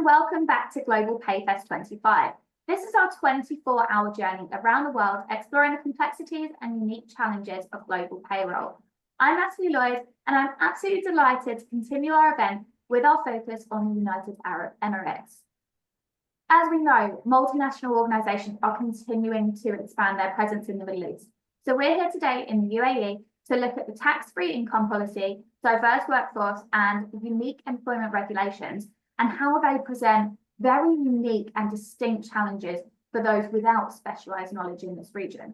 welcome back to Global Payfest 25. This is our 24-hour journey around the world, exploring the complexities and unique challenges of global payroll. I'm Natalie Lloyd, and I'm absolutely delighted to continue our event with our focus on the United Arab Emirates. As we know, multinational organisations are continuing to expand their presence in the Middle East. So we're here today in the UAE to look at the tax-free income policy, diverse workforce, and unique employment regulations, and how they present very unique and distinct challenges for those without specialised knowledge in this region.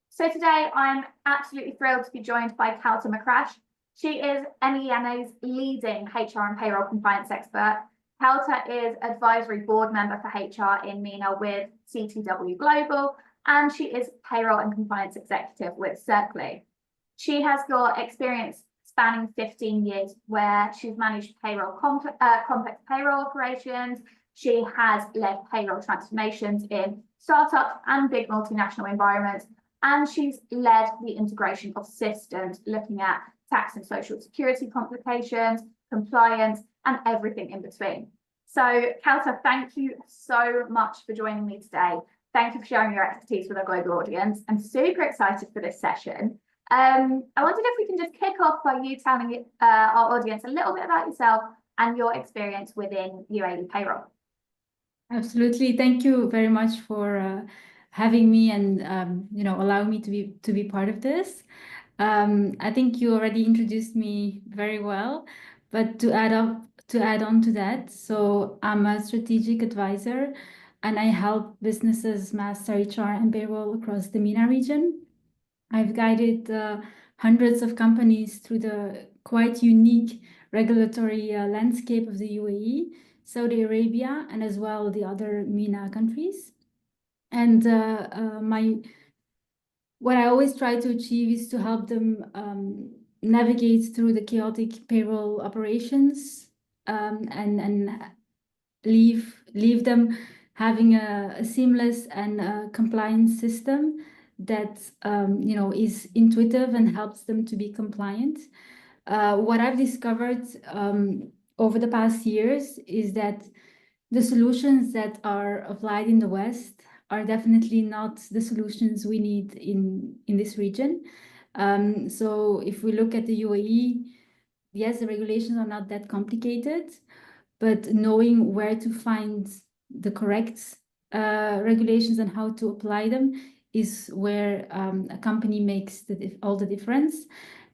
So today, I'm absolutely thrilled to be joined by Kaoutar Makrache. She is MENA's leading HR and payroll compliance expert. Kaoutar is advisory board member for HR in MENA with CTW Global, and she is payroll and compliance executive with Cercli. She has got experience spanning 15 years where she's managed complex payroll operations. She has led payroll transformations in startup and big multinational environments, and she's led the integration of systems looking at tax and social security complications, compliance, and everything in between. So, Kaoutar, thank you so much for joining me today. Thank you for sharing your expertise with our global audience. I'm super excited for this session. I wondered if we can just kick off by you telling our audience a little bit about yourself and your experience within UAE payroll. Absolutely. Thank you very much for having me and allowing me to be part of this. I think you already introduced me very well, but to add on to that, so I'm a strategic advisor and I help businesses master HR and payroll across the MENA region. I've guided hundreds of companies through the quite unique regulatory landscape of the UAE, Saudi Arabia, and as well the other MENA countries. And what I always try to achieve is to help them navigate through the chaotic payroll operations and leave them having a seamless and compliant system that is intuitive and helps them to be compliant. What I've discovered over the past years is that the solutions that are applied in the West are definitely not the solutions we need in this region. So if we look at the UAE, yes, the regulations are not that complicated, but knowing where to find the correct regulations and how to apply them is where a company makes all the difference.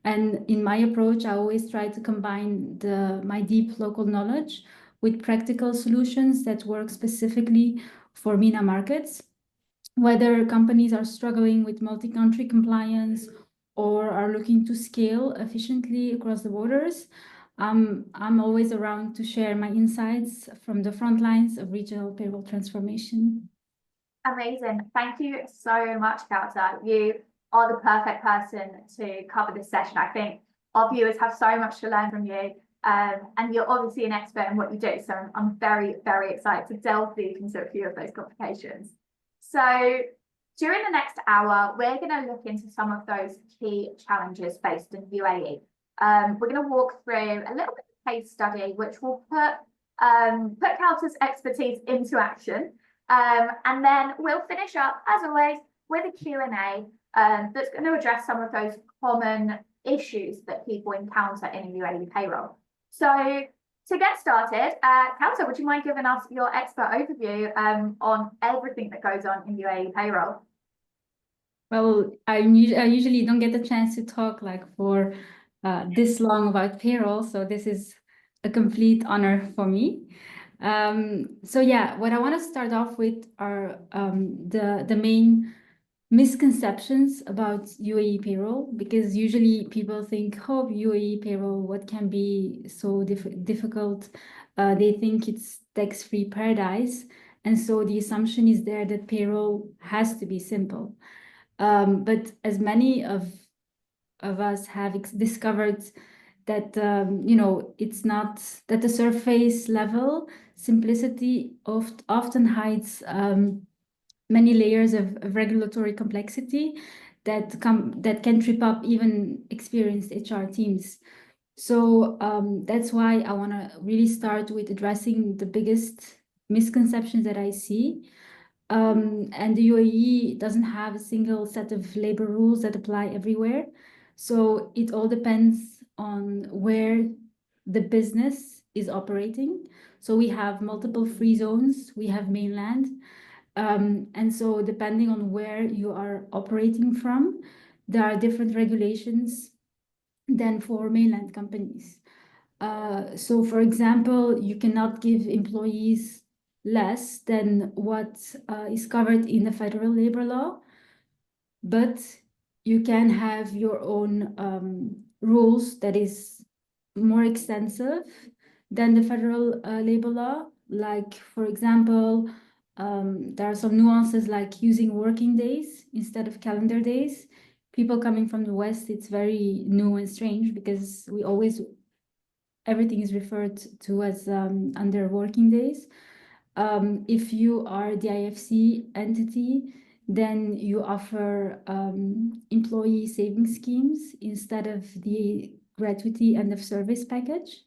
And in my approach, I always try to combine my deep local knowledge with practical solutions that work specifically for MENA markets, whether companies are struggling with multi-country compliance or are looking to scale efficiently across the borders. I'm always around to share my insights from the front lines of regional payroll transformation. Amazing. Thank you so much, Kaoutar. You are the perfect person to cover this session. I think our viewers have so much to learn from you, and you're obviously an expert in what you do. So I'm very, very excited to delve deep into a few of those complications. So during the next hour, we're going to look into some of those key challenges faced in UAE. We're going to walk through a little bit of a case study, which will put Kaoutar's expertise into action. And then we'll finish up, as always, with a Q&A that's going to address some of those common issues that people encounter in UAE payroll. So to get started, Kaoutar, would you mind giving us your expert overview on everything that goes on in UAE payroll? Well, I usually don't get the chance to talk for this long about payroll, so this is a complete honor for me. So yeah, what I want to start off with are the main misconceptions about UAE payroll, because usually people think, oh, UAE payroll, what can be so difficult? They think it's tax-free paradise. And so the assumption is there that payroll has to be simple. But as many of us have discovered that, it's not that the surface level simplicity often hides many layers of regulatory complexity that can trip up even experienced HR teams. So that's why I want to really start with addressing the biggest misconceptions that I see. And the UAE doesn't have a single set of labor rules that apply everywhere. So it all depends on where the business is operating. So we have multiple free zones, we have mainland. And so depending on where you are operating from, there are different regulations than for mainland companies. So for example, you cannot give employees less than what is covered in the federal labor law, but you can have your own rules that is more extensive than the federal labor law. Like, for example, there are some nuances like using working days instead of calendar days. People coming from the West, it's very new and strange because we always everything is referred to as under working days. If you are the IFC entity, then you offer employee savings schemes instead of the gratuity end of service package.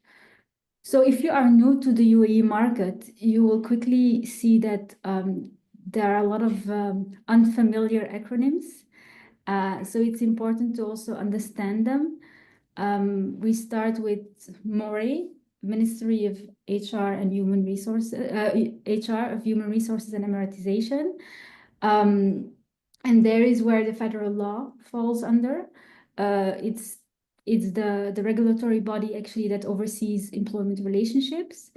So if you are new to the UAE market, you will quickly see that there are a lot of unfamiliar acronyms. So it's important to also understand them. We start with MORE, Ministry of HR and Human Resources, HR of Human Resources and Emiratization. And there is where the federal law falls under. It's the regulatory body actually that oversees employment relationships.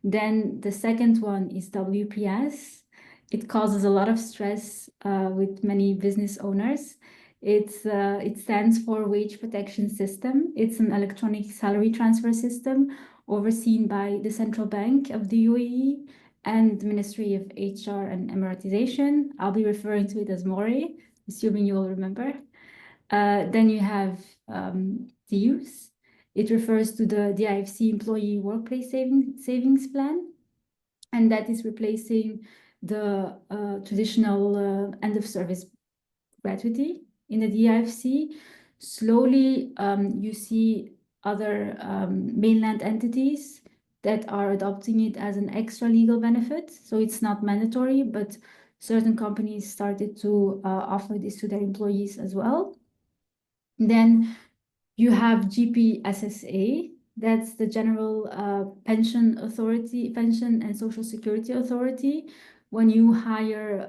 Then the second one is WPS. It causes a lot of stress with many business owners. It stands for Wage Protection System. It's an electronic salary transfer system overseen by the Central Bank of the UAE and the Ministry of HR and Emiratization. I'll be referring to it as MORE, assuming you will remember. Then you have TIUS. It refers to the DIFC Employee Workplace Savings Plan, and that is replacing the traditional end of service gratuity in the DIFC. Slowly, you see other mainland entities that are adopting it as an extra legal benefit. So it's not mandatory, but certain companies started to offer this to their employees as well. Then you have GPSSA, that's the General Pension Authority, Pension and Social Security Authority, when you hire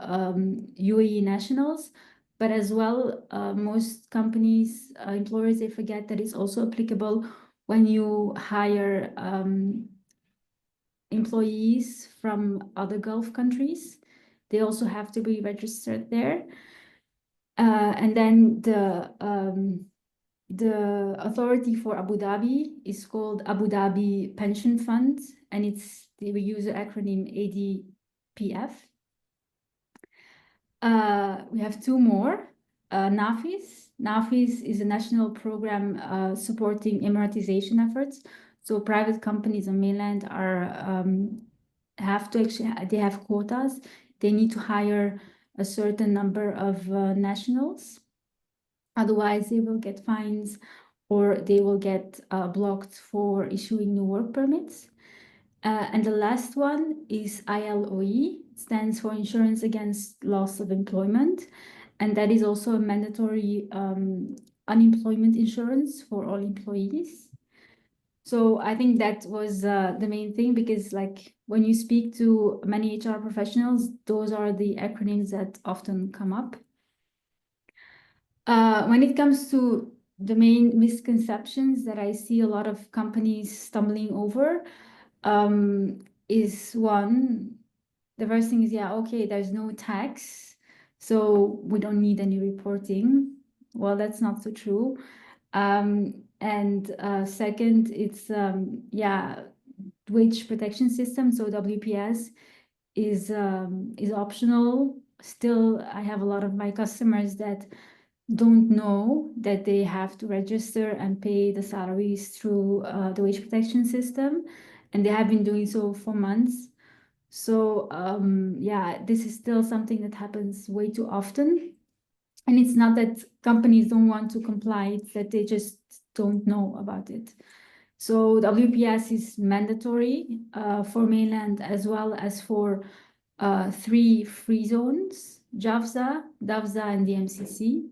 UAE nationals. But as well, most companies, employers, they forget that it's also applicable when you hire employees from other Gulf countries. They also have to be registered there. And then the authority for Abu Dhabi is called Abu Dhabi Pension Fund, and we use the acronym ADPF. We have two more. NAFIS. NAFIS is a national program supporting Emiratization efforts. So private companies on mainland they have quotas. They need to hire a certain number of nationals. Otherwise, they will get fines or they will get blocked for issuing new work permits. And the last one is ILOE, stands for Insurance Against Loss of Employment. And that is also a mandatory unemployment insurance for all employees. So I think that was the main thing, because like when you speak to many HR professionals, those are the acronyms that often come up. When it comes to the main misconceptions that I see a lot of companies stumbling over, is one, the first thing is, yeah, okay, there's no tax, so we don't need any reporting. Well, that's not so true. And second, it's, yeah, wage protection system, so WPS is optional. Still, I have a lot of my customers that don't know that they have to register and pay the salaries through the wage protection system, and they have been doing so for months. So yeah, this is still something that happens way too often. And it's not that companies don't want to comply, it's that they just don't know about it. So WPS is mandatory for mainland as well as for 3 free zones, JAFZA, DAFZA, and the MCC.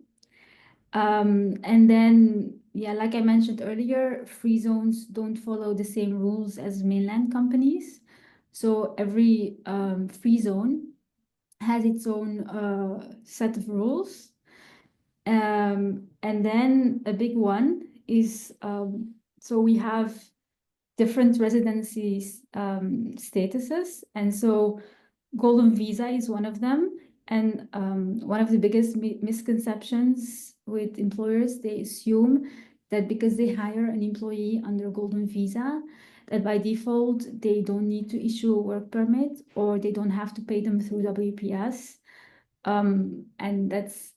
And then, yeah, like I mentioned earlier, free zones don't follow the same rules as mainland companies. So every free zone has its own set of rules. And then a big one is, so we have different residency statuses. And so Golden Visa is one of them. And one of the biggest misconceptions with employers, they assume that because they hire an employee under Golden Visa, that by default, they don't need to issue a work permit or they don't have to pay them through WPS. And that's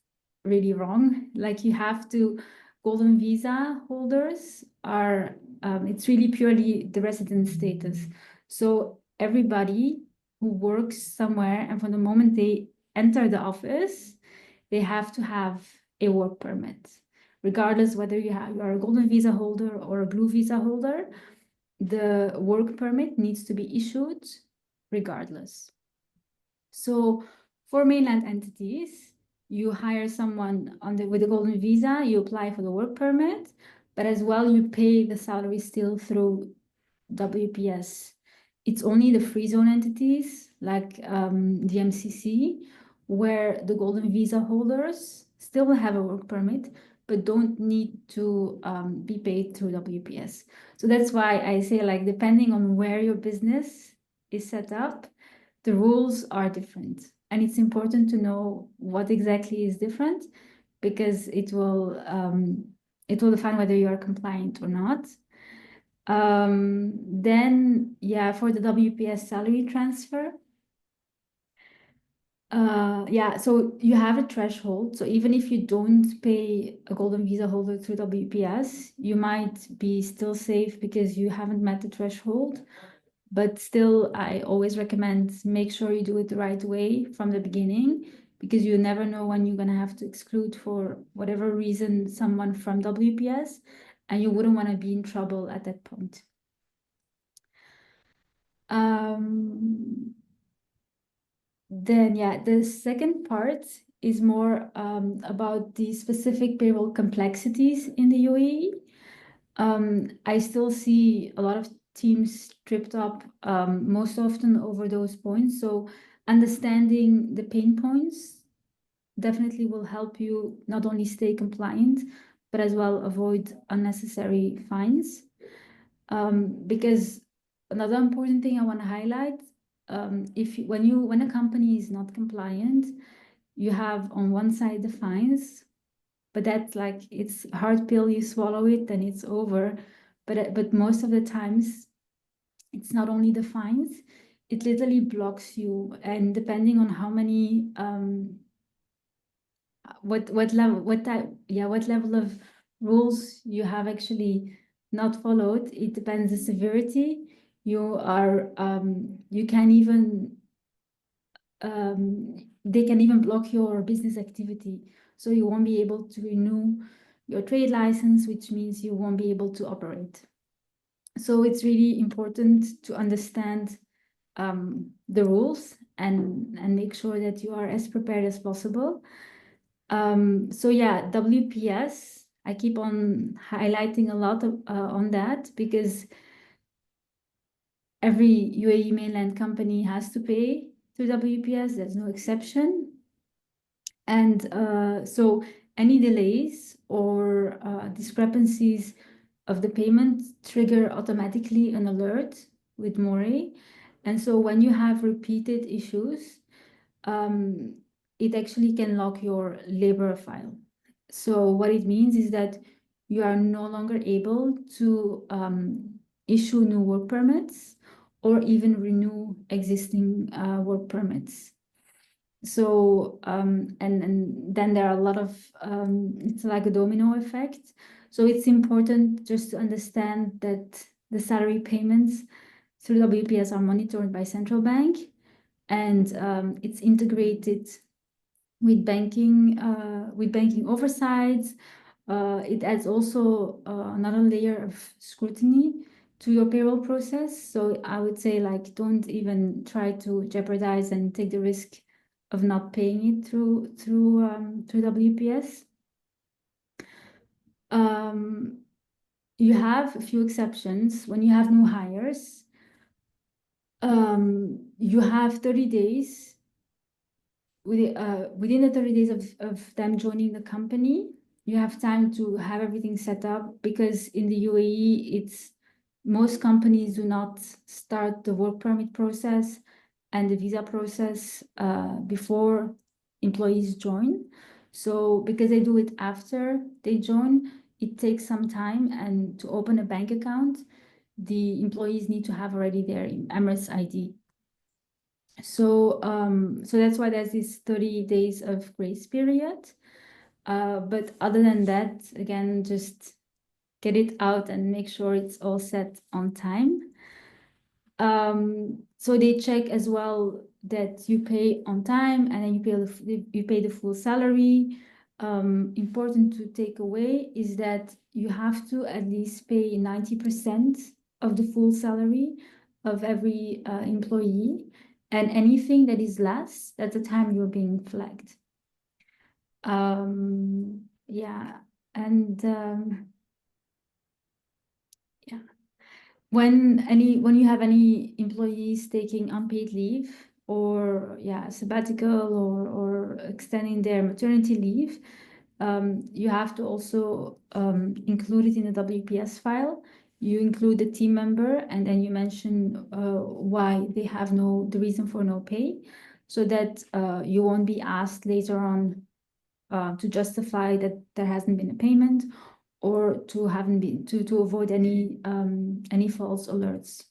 really wrong. Like you have to, Golden Visa holders are, it's really purely the resident status. So everybody who works somewhere and from the moment they enter the office, they have to have a work permit. Regardless whether you are a Golden Visa holder or a Blue Visa holder, the work permit needs to be issued regardless. So for mainland entities, you hire someone with a Golden Visa, you apply for the work permit, but as well you pay the salary still through WPS. It's only the free zone entities like the MCC where the Golden Visa holders still have a work permit, but don't need to be paid through WPS. So that's why I say, like, depending on where your business is set up, the rules are different. And it's important to know what exactly is different because it will define whether you are compliant or not. Then, yeah, for the WPS salary transfer, yeah, so you have a threshold. So even if you don't pay a Golden Visa holder through WPS, you might be still safe because you haven't met the threshold. But still, I always recommend make sure you do it the right way from the beginning because you never know when you're going to have to exclude for whatever reason someone from WPS, and you wouldn't want to be in trouble at that point. Then, yeah, the second part is more about the specific payroll complexities in the UAE. I still see a lot of teams tripped up most often over those points. So understanding the pain points definitely will help you not only stay compliant, but as well avoid unnecessary fines. Because another important thing I want to highlight, when a company is not compliant, you have on one side the fines, but that's like it's a hard pill, you swallow it and it's over. But most of the times it's not only the fines, it literally blocks you, and depending on how many what level of rules you have actually not followed, it depends the severity. You can even they can even block your business activity. So you won't be able to renew your trade license, which means you won't be able to operate. So it's really important to understand the rules and make sure that you are as prepared as possible. So yeah, WPS, I keep on highlighting a lot on that because every UAE mainland company has to pay through WPS. There's no exception. And so any delays or discrepancies of the payment trigger automatically an alert with More. And so when you have repeated issues, it actually can lock your labor file. So what it means is that you are no longer able to issue new work permits or even renew existing work permits. So and then there are a lot of it's like a domino effect. So it's important just to understand that the salary payments through WPS are monitored by central bank, and it's integrated with banking oversights, It adds also another layer of scrutiny to your payroll process. So I would say, like, don't even try to jeopardize and take the risk of not paying it through WPS. You have a few exceptions when you have new hires. You have 30 days within the 30 days of them joining the company. You have time to have everything set up, because in the UAE, most companies do not start the work permit process and the visa process before employees join. So because they do it after they join, it takes some time, and to open a bank account, the employees need to have already their Emirates ID. So that's why there's this 30 days of grace period. But other than that, again, just get it out and make sure it's all set on time. So they check as well that you pay on time, and then you pay the full salary. Important to take away is that you have to at least pay 90% of the full salary of every employee, and anything that is less, that's the time you're being flagged. Yeah, and yeah. When you have any employees taking unpaid leave, or sabbatical, or extending their maternity leave, you have to also include it in the WPS file. You include the team member, and then you mention why they have the reason for no pay, so that you won't be asked later on to justify that there hasn't been a payment, or to avoid any false alerts.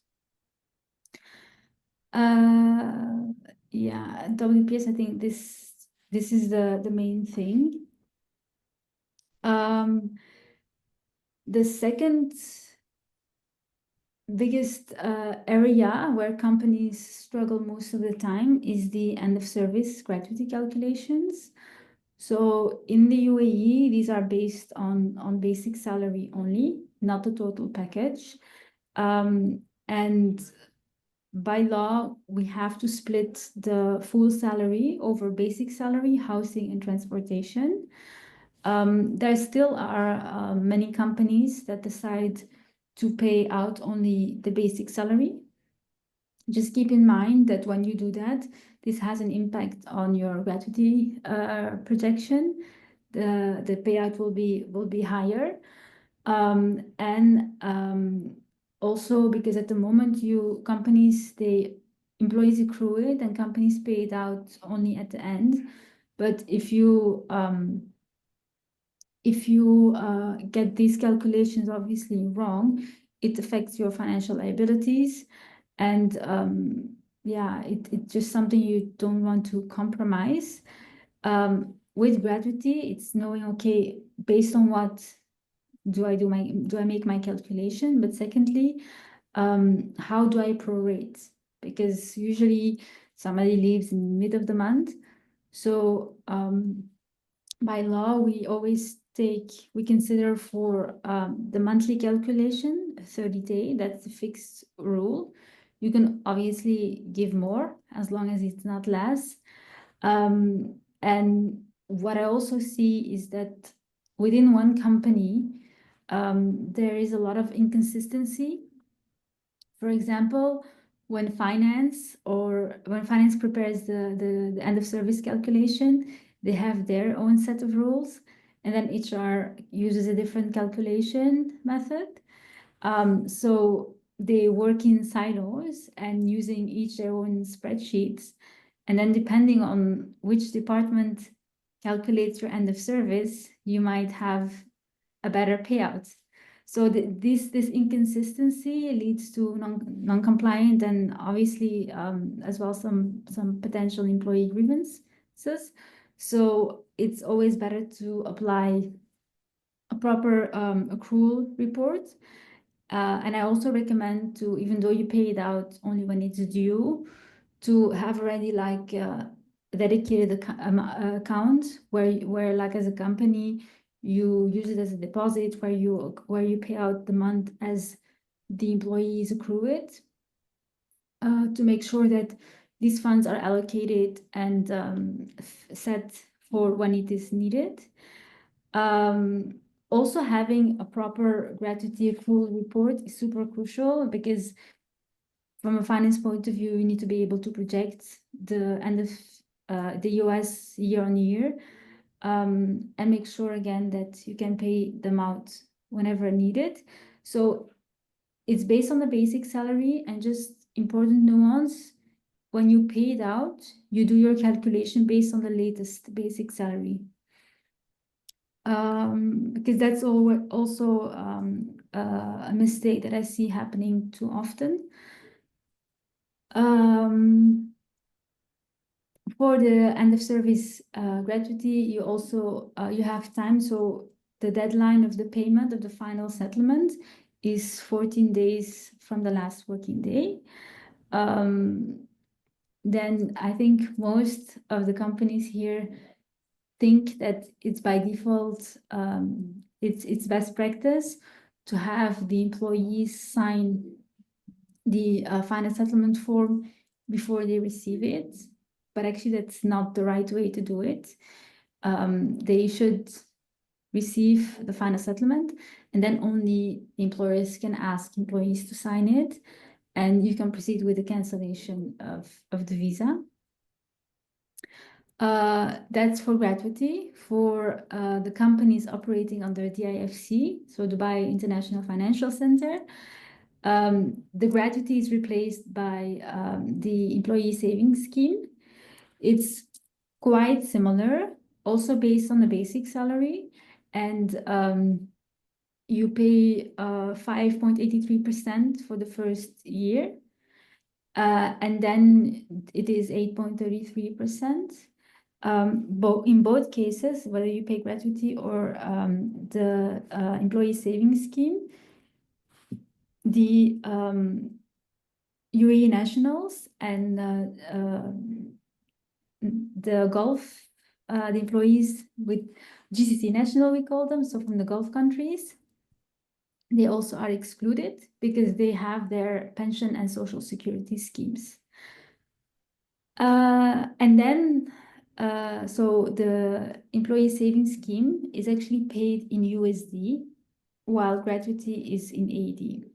Yeah, WPS, I think this is the main thing. The second biggest area where companies struggle most of the time is the end of service gratuity calculations. So in the UAE, these are based on basic salary only, not the total package. And by law, we have to split the full salary over basic salary, housing, and transportation. There still are many companies that decide to pay out only the basic salary. Just keep in mind that when you do that, this has an impact on your gratuity projection. The payout will be higher. Also, because at the moment employees accrue it, and companies pay it out only at the end. But if you get these calculations obviously wrong, it affects your financial liabilities, and it's just something you don't want to compromise. With gratuity, it's knowing, okay, based on what do I make my calculation, but secondly, how do I prorate? Because usually somebody leaves in mid of the month, so by law, we consider for the monthly calculation 30-day. That's the fixed rule. You can obviously give more as long as it's not less. And what I also see is that within one company, there is a lot of inconsistency. For example, when finance prepares the end of service calculation, they have their own set of rules, and then HR uses a different calculation method. So they work in silos and using each their own spreadsheets. And then depending on which department calculates your end of service, you might have a better payout. So this inconsistency leads to non-compliant, and obviously as well some potential employee grievances. So it's always better to apply a proper accrual report. And I also recommend to, even though you pay it out only when it's due, to have already like a dedicated account where like as a company, you use it as a deposit where you pay out the month as the employees accrue it, to make sure that these funds are allocated and set for when it is needed. Also, having a proper gratuity accrual report is super crucial, because from a finance point of view, you need to be able to project the end of the US year on year, and make sure again that you can pay them out whenever needed. So it's based on the basic salary, and just important nuance, when you pay it out, you do your calculation based on the latest basic salary. Because that's also a mistake that I see happening too often. For the end of service gratuity, you also you have time. So the deadline of the payment of the final settlement is 14 days from the last working day. Then I think most of the companies here think that it's by default, it's best practice to have the employees sign the final settlement form before they receive it. But actually, that's not the right way to do it. They should receive the final settlement, and then only employers can ask employees to sign it, and you can proceed with the cancellation of the visa. That's for gratuity. For the companies operating under DIFC, so Dubai International Financial Center, the gratuity is replaced by the employee savings scheme. It's quite similar, also based on the basic salary, and you pay 5.83% for the first year, and then it is 8.33%. In both cases, whether you pay gratuity or the employee savings scheme, the UAE nationals and the Gulf, the employees with GCC national, we call them, so from the Gulf countries, they also are excluded because they have their pension and social security schemes. And then, so the employee savings scheme is actually paid in USD, while gratuity is in AED.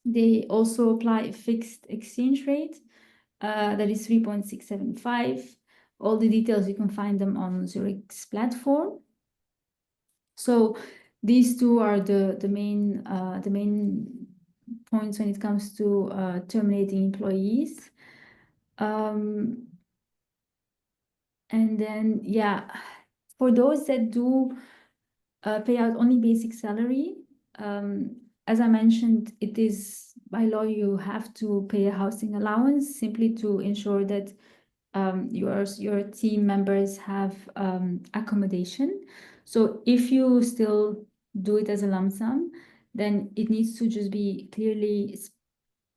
They also apply a fixed exchange rate that is 3.675. All the details, you can find them on Zurich's platform. So these two are the main points when it comes to terminating employees. And then, yeah, for those that do pay out only basic salary, as I mentioned, it is by law you have to pay a housing allowance simply to ensure that your team members have accommodation. So if you still do it as a lump sum, then it needs to just be clearly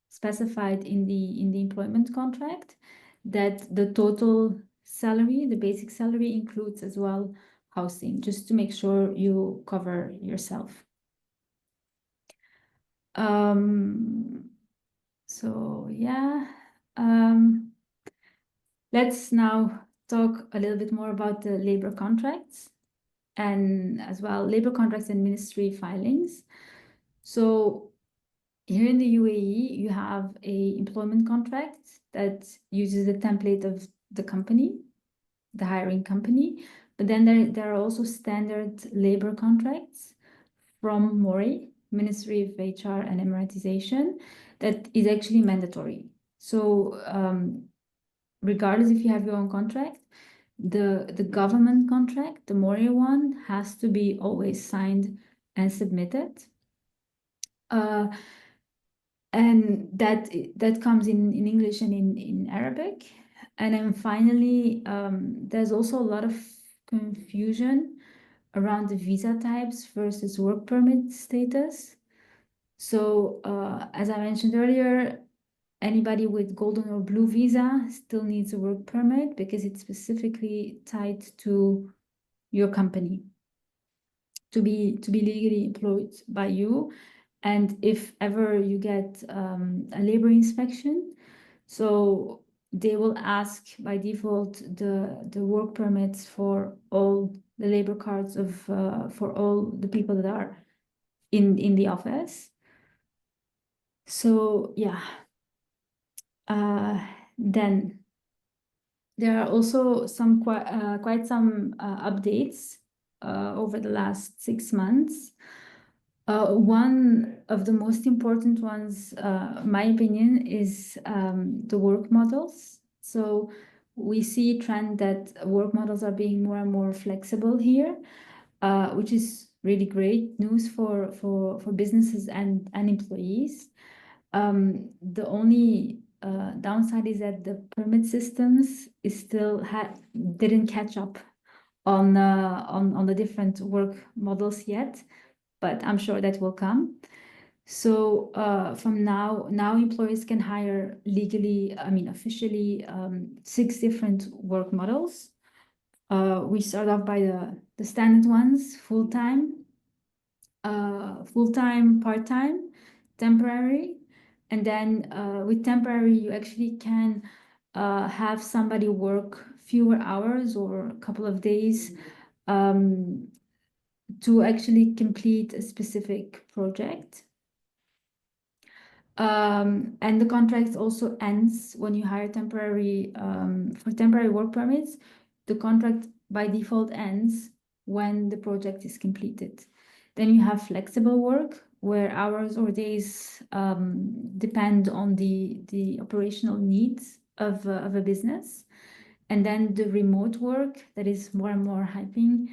specified in the employment contract that the total salary, the basic salary, includes as well housing, just to make sure you cover yourself. So yeah, let's now talk a little bit more about the labor contracts, and as well labor contracts and ministry filings. So here in the UAE, you have a employment contract that uses the template of the company, the hiring company, but then there are also standard labor contracts from MORE, Ministry of HR and Emiratization, that is actually mandatory. So regardless if you have your own contract, the government contract, the MORE one, has to be always signed and submitted. And that comes in English and in Arabic. And then finally, there's also a lot of confusion around the visa types versus work permit status. So as I mentioned earlier, anybody with golden or blue visa still needs a work permit because it's specifically tied to your company. to be legally employed by you. And if ever you get a labor inspection, so they will ask by default the work permits for all the labor cards of for all the people that are in the office. So yeah, then there are also some quite some updates over the last 6 months. One of the most important ones, my opinion, is the work models. So we see a trend that work models are being more and more flexible here, which is really great news for businesses and employees. The only downside is that the permit systems is still didn't catch up on the different work models yet, but I'm sure that will come. So from now employers can hire legally, I mean officially, 6 different work models. We start off by the standard ones: full-time, part-time, temporary, and then with temporary you actually can have somebody work fewer hours or a couple of days to actually complete a specific project. And the contract also ends when you hire temporary, for temporary work permits, the contract by default ends when the project is completed. Then you have flexible work, where hours or days depend on the operational needs of a business. And then the remote work that is more and more hyping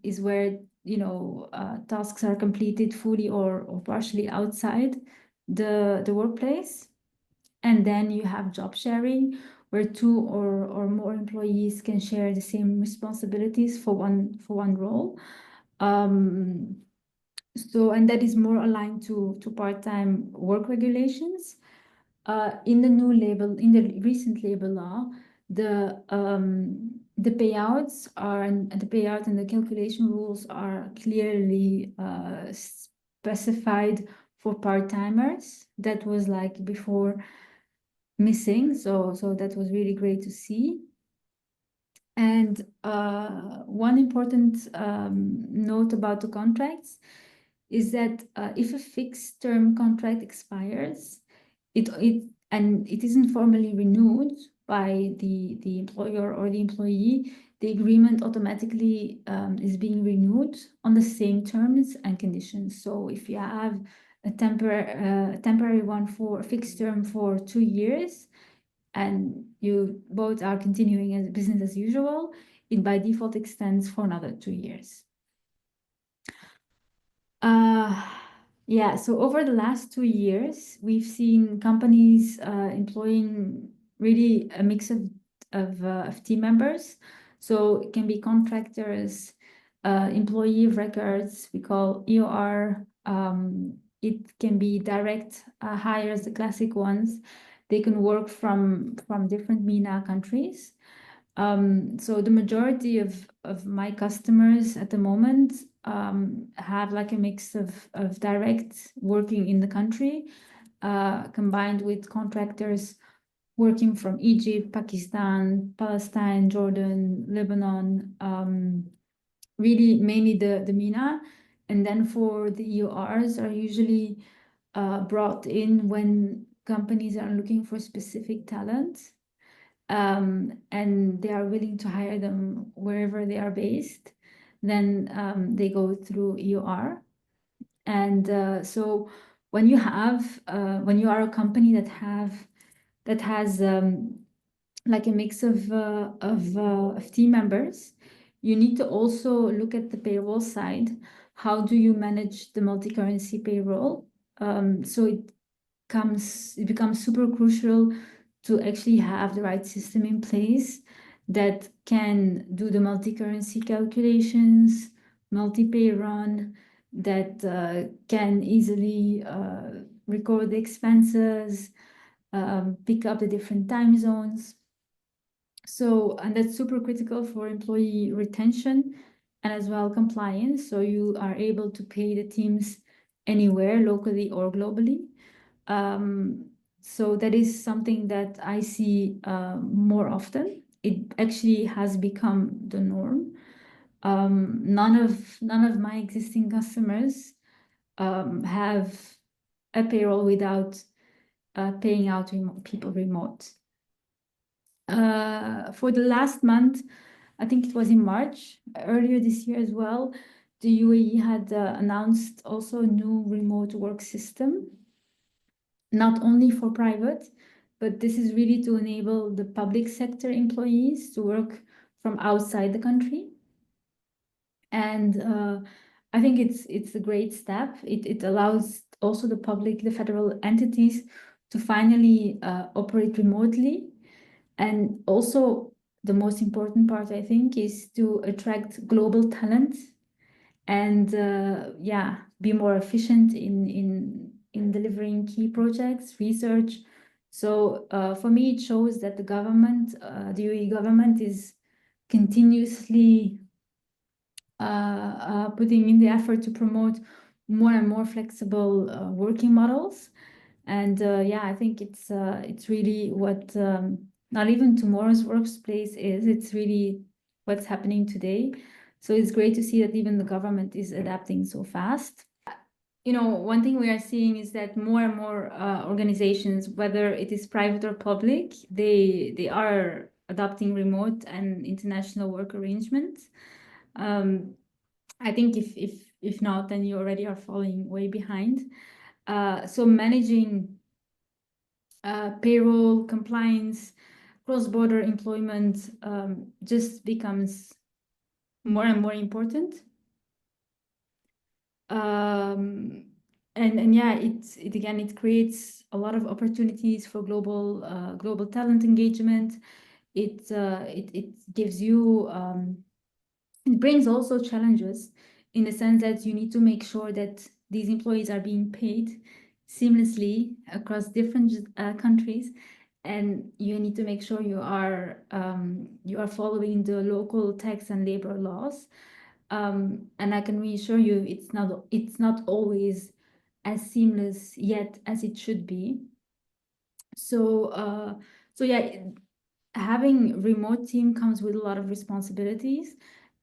is where, you know, tasks are completed fully or partially outside the workplace. And then you have job sharing, where 2 or more employees can share the same responsibilities for one role. So, and that is more aligned to part-time work regulations. In the recent labor law, the payouts are, and the payout and the calculation rules are clearly specified for part-timers. That was like before missing, so that was really great to see. And one important note about the contracts is that if a fixed term contract expires, it isn't formally renewed by the employer or the employee, the agreement automatically is being renewed on the same terms and conditions. So if you have a temporary one for a fixed term for 2 years, and you both are continuing as business as usual, it by default extends for another 2 years. Yeah, so over the last 2 years, we've seen companies employing really a mix of team members. So it can be contractors, employee of records, we call EOR. It can be direct hires, the classic ones. They can work from different MENA countries. So the majority of my customers at the moment have like a mix of direct working in the country, combined with contractors working from Egypt, Pakistan, Palestine, Jordan, Lebanon, really mainly the MENA. And then for the EORs are usually brought in when companies are looking for specific talent. And they are willing to hire them wherever they are based, then they go through EOR. And so when you are a company that has like a mix of team members, you need to also look at the payroll side. How do you manage the multi-currency payroll? So it becomes super crucial to actually have the right system in place that can do the multi-currency calculations, multi-pay run, that can easily record the expenses, pick up the different time zones. So, and that's super critical for employee retention and as well compliance. So you are able to pay the teams anywhere, locally or globally. So that is something that I see more often. It actually has become the norm. None of my existing customers have a payroll without paying out people remote. For the last month, I think it was in March, earlier this year as well, the UAE had announced also a new remote work system, not only for private, but this is really to enable the public sector employees to work from outside the country. And I think it's a great step. It allows also the public, the federal entities to finally operate remotely. And also the most important part, I think, is to attract global talent and be more efficient in delivering key projects, research. So for me, it shows that the government, the UAE government, is continuously putting in the effort to promote more and more flexible working models. And I think it's really what not even tomorrow's workplace is, it's really what's happening today. So it's great to see that even the government is adapting so fast. You know, one thing we are seeing is that more and more organizations, whether it is private or public, they are adopting remote and international work arrangements. I think if not, then you already are falling way behind. So managing payroll, compliance, cross-border employment just becomes more and more important. And yeah, it again, it creates a lot of opportunities for global talent engagement. It gives you it brings also challenges in the sense that you need to make sure that these employees are being paid seamlessly across different countries, and you need to make sure you are following the local tax and labor laws. And I can reassure you, it's not always as seamless yet as it should be. So yeah, having remote team comes with a lot of responsibilities,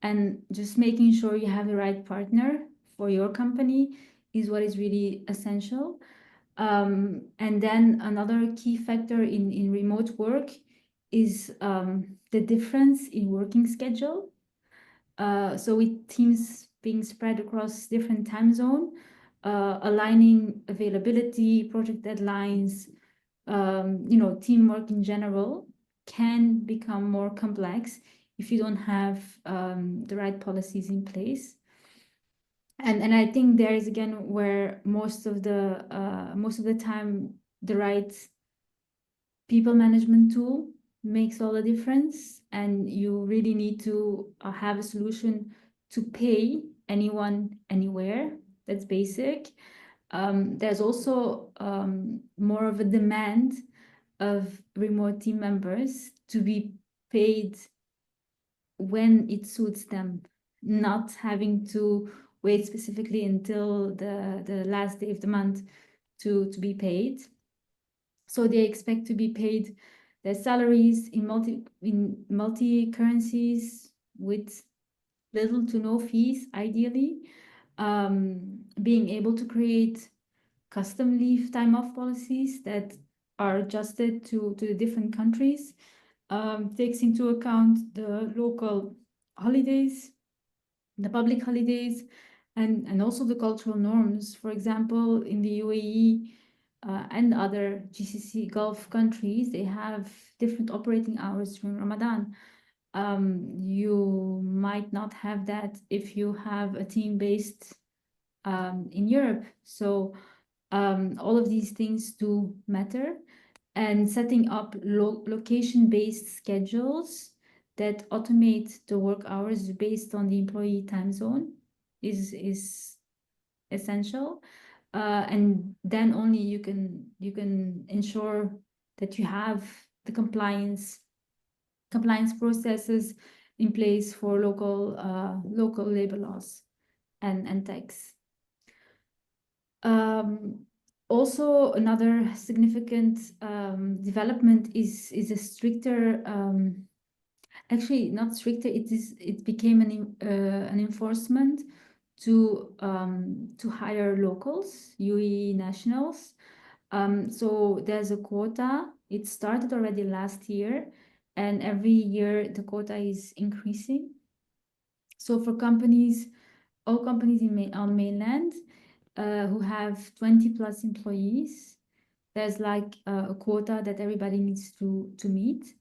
and just making sure you have the right partner for your company is what is really essential. And then another key factor in remote work is the difference in working schedule. So with teams being spread across different time zone, aligning availability, project deadlines, teamwork in general can become more complex if you don't have the right policies in place. And I think there is again where most of the time the right people management tool makes all the difference, and you really need to have a solution to pay anyone anywhere. That's basic. There's also more of a demand of remote team members to be paid when it suits them, not having to wait specifically until the last day of the month to be paid. So they expect to be paid their salaries in multi currencies with little to no fees, ideally. Being able to create custom leave time off policies that are adjusted to the different countries, takes into account the local holidays, the public holidays, and also the cultural norms. For example, in the UAE and other GCC Gulf countries, they have different operating hours during Ramadan. You might not have that if you have a team based in Europe. So all of these things do matter, and setting up location-based schedules that automate the work hours based on the employee time zone is essential. And then only you can ensure that you have the compliance processes in place for local labor laws and tax. Also, another significant development is a stricter, actually not stricter. It became an enforcement to hire locals, UAE nationals. So there's a quota. It started already last year, and every year the quota is increasing. So for companies, all companies on mainland who have 20 plus employees, there's like a quota that everybody needs to meet.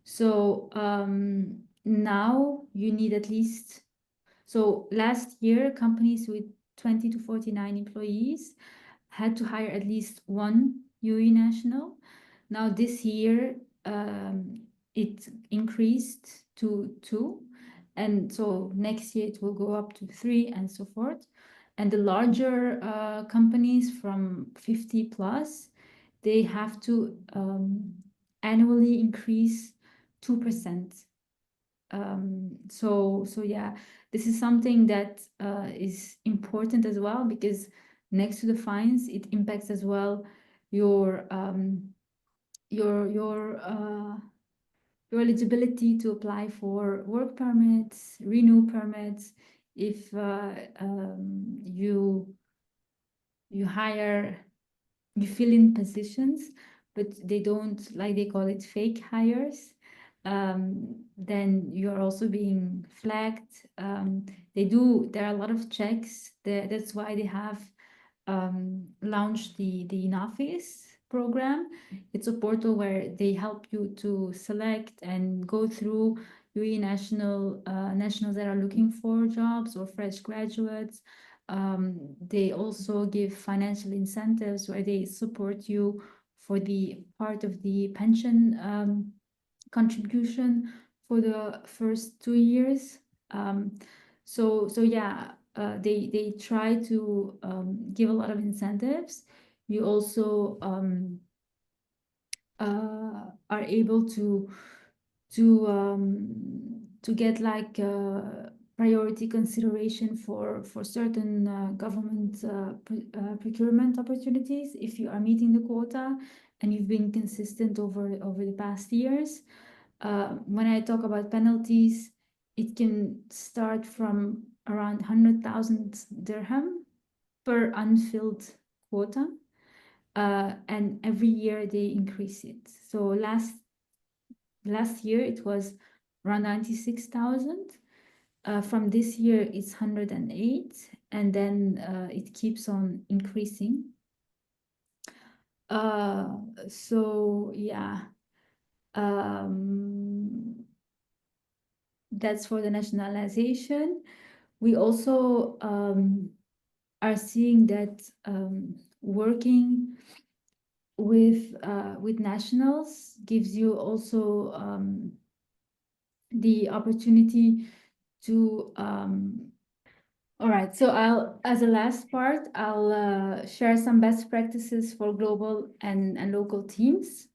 So now you need at least, so last year companies with 20 to 49 employees had to hire at least one UAE national. Now this year it increased to 2, and so next year it will go up to 3 and so forth. And the larger companies from 50 plus, they have to annually increase 2%. So yeah, this is something that is important as well, because next to the fines, it impacts as well your eligibility to apply for work permits, renew permits, if you hire, you fill in positions, but they don't, like they call it fake hires, then you're also being flagged. There are a lot of checks. That's why they have launched the Nafis program. It's a portal where they help you to select and go through UAE nationals that are looking for jobs or fresh graduates. They also give financial incentives where they support you for the part of the pension contribution for the first 2 years. So yeah, they try to give a lot of incentives. You also are able to get like priority consideration for certain government procurement opportunities if you are meeting the quota and you've been consistent over the past years. When I talk about penalties, it can start from around 100,000 dirham per unfilled quota, and every year they increase it. So last year it was around 96,000. From this year it's 108, and then it keeps on increasing. So yeah, that's for the nationalization. We also are seeing that working with nationals gives you also the opportunity to all right, so as a last part, I'll share some best practices for global and local teams.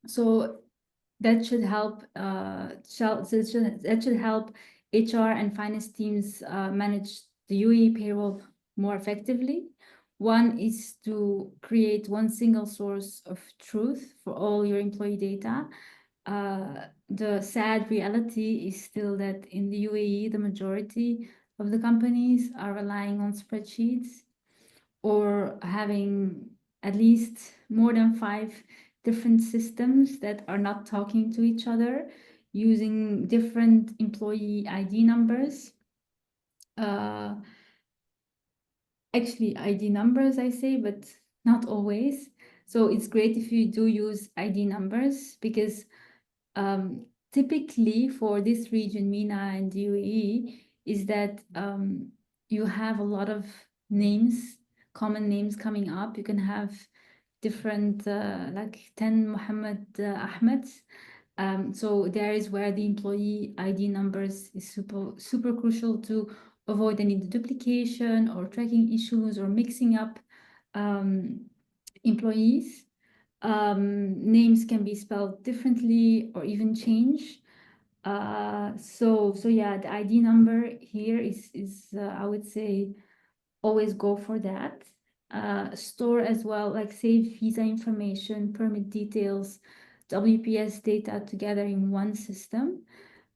So that should help HR and finance teams manage the UAE payroll more effectively. One is to create one single source of truth for all your employee data. The sad reality is still that in the UAE, the majority of the companies are relying on spreadsheets or having at least more than 5 different systems that are not talking to each other, using different employee ID numbers. Actually, ID numbers, I say, but not always. So it's great if you do use ID numbers, because typically for this region, MENA and UAE, is that you have a lot of names, common names coming up. You can have different, like 10 Muhammad Ahmeds. So there is where the employee ID numbers is super crucial to avoid any duplication or tracking issues or mixing up employees. Names can be spelled differently or even change. So yeah, the ID number here is I would say always go for that. Store as well, like save visa information, permit details, WPS data together in one system.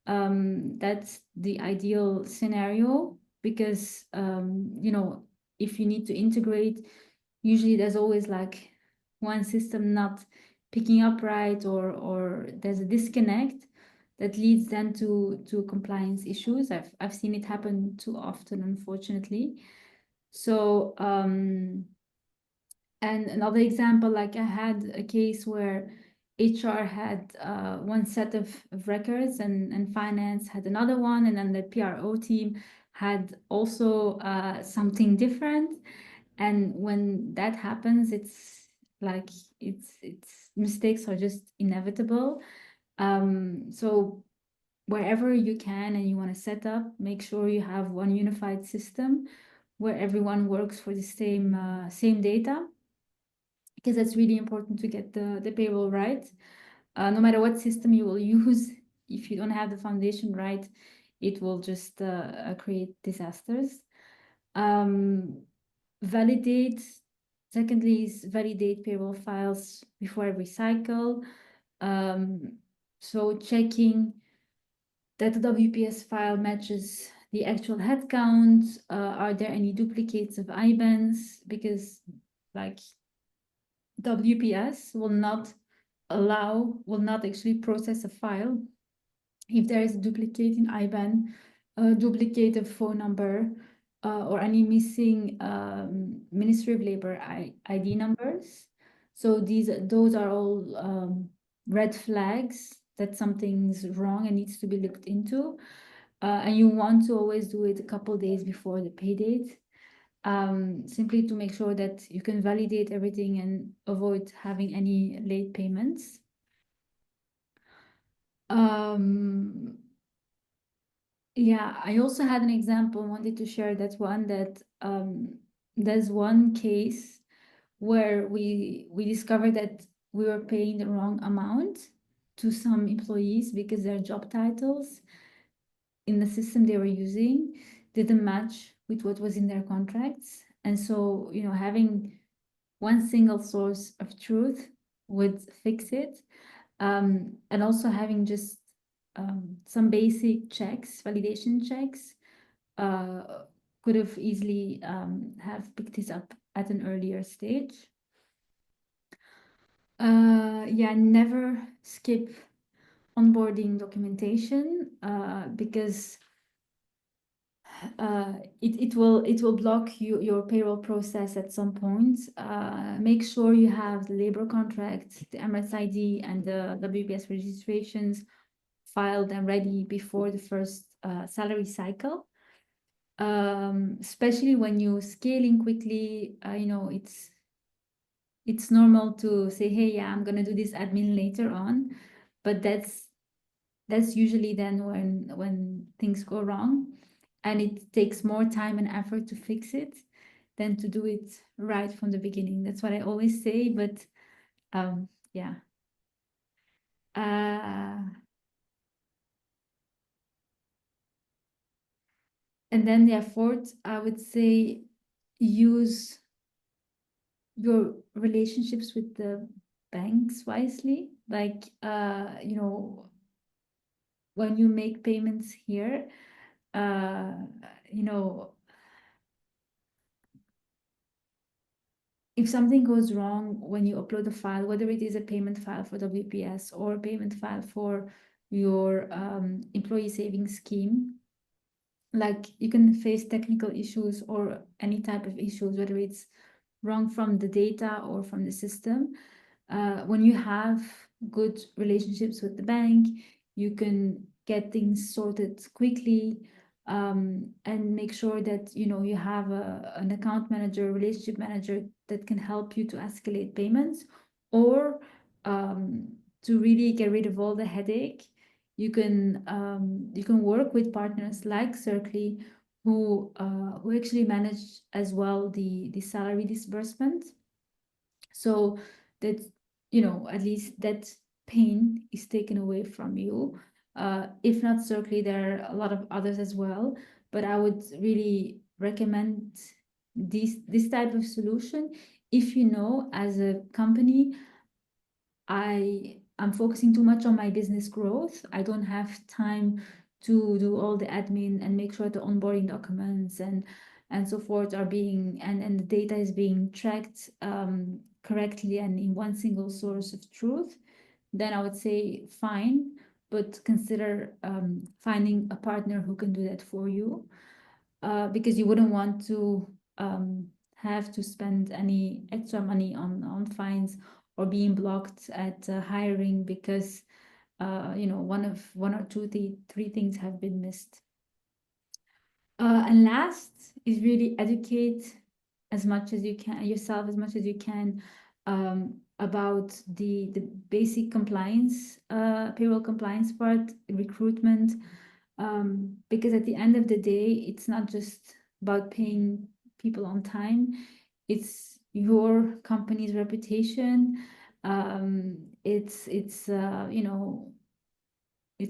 That's the ideal scenario because you know, if you need to integrate, usually there's always like one system not picking up right, or there's a disconnect that leads then to compliance issues. I've seen it happen too often, unfortunately. So and another example, like I had a case where HR had one set of records, and finance had another one, and then the PRO team had also something different. And when that happens, it's like it's mistakes are just inevitable. So wherever you can and you want to set up, make sure you have one unified system where everyone works for the same data, because that's really important to get the payroll right. No matter what system you will use, if you don't have the foundation right, it will just create disasters. Validate, secondly, is validate payroll files before every cycle. So checking that the WPS file matches the actual headcount. Are there any duplicates of IBANs? Because like WPS will not actually process a file if there is a duplicate in IBAN, a duplicate of phone number, or any missing Ministry of Labor ID numbers. So those are all red flags that something's wrong and needs to be looked into. And you want to always do it a couple days before the pay date, simply to make sure that you can validate everything and avoid having any late payments. Yeah, I also had an example, wanted to share that one, that there's one case where we discovered that we were paying the wrong amount to some employees because their job titles in the system they were using didn't match with what was in their contracts. And so, you know, having one single source of truth would fix it. And also having just some basic checks, validation checks, could have easily have picked this up at an earlier stage. Yeah, never skip onboarding documentation, because it will block your payroll process at some point. Make sure you have the labor contract, the Emirates ID, and the WPS registrations filed and ready before the first salary cycle. Especially when you're scaling quickly, you know, it's normal to say, hey, yeah, I'm gonna do this admin later on, but that's usually then when things go wrong, and it takes more time and effort to fix it than to do it right from the beginning. That's what I always say, but yeah. And then the fourth, I would say, use your relationships with the banks wisely. Like, you know, when you make payments here, you know, if something goes wrong when you upload a file, whether it is a payment file for WPS or a payment file for your employee savings scheme, like you can face technical issues or any type of issues, whether it's wrong from the data or from the system. When you have good relationships with the bank, you can get things sorted quickly, and make sure that you know you have an account manager, relationship manager that can help you to escalate payments, or to really get rid of all the headache. You can work with partners like Cercli, who actually manage as well the salary disbursement, so that you know at least that pain is taken away from you. If not Cercli, there are a lot of others as well, but I would really recommend this type of solution if you know as a company I'm focusing too much on my business growth. I don't have time to do all the admin and make sure the onboarding documents and so forth are being and the data is being tracked correctly and in one single source of truth. Then I would say fine, but consider finding a partner who can do that for you, because you wouldn't want to have to spend any extra money on fines or being blocked at hiring because one or two, three things have been missed. And last is really educate as much as you can yourself, as much as you can, about the basic compliance, payroll compliance part, recruitment, because at the end of the day, it's not just about paying people on time, it's your company's reputation. It's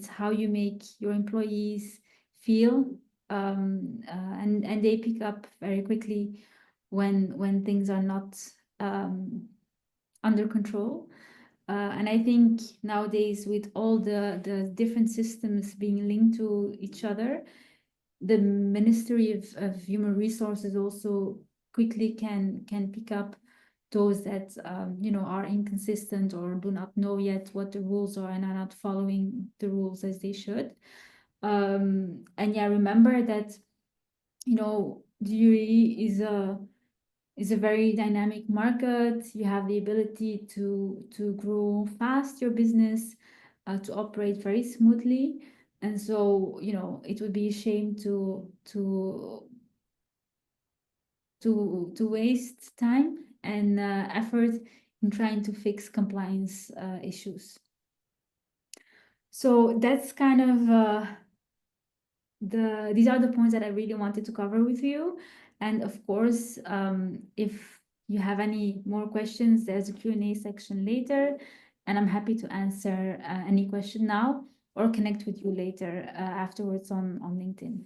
how you make your employees feel, and they pick up very quickly when things are not under control. And I think nowadays, with all the different systems being linked to each other, the Ministry of Human Resources also quickly can pick up those that are inconsistent or do not know yet what the rules are and are not following the rules as they should. And yeah, remember that the UAE is a very dynamic market. You have the ability to grow fast your business, to operate very smoothly. And so, it would be a shame to waste time and effort in trying to fix compliance issues. So that's kind of these are the points that I really wanted to cover with you. And of course, if you have any more questions, there's a Q&A section later, and I'm happy to answer any question now or connect with you later afterwards on LinkedIn.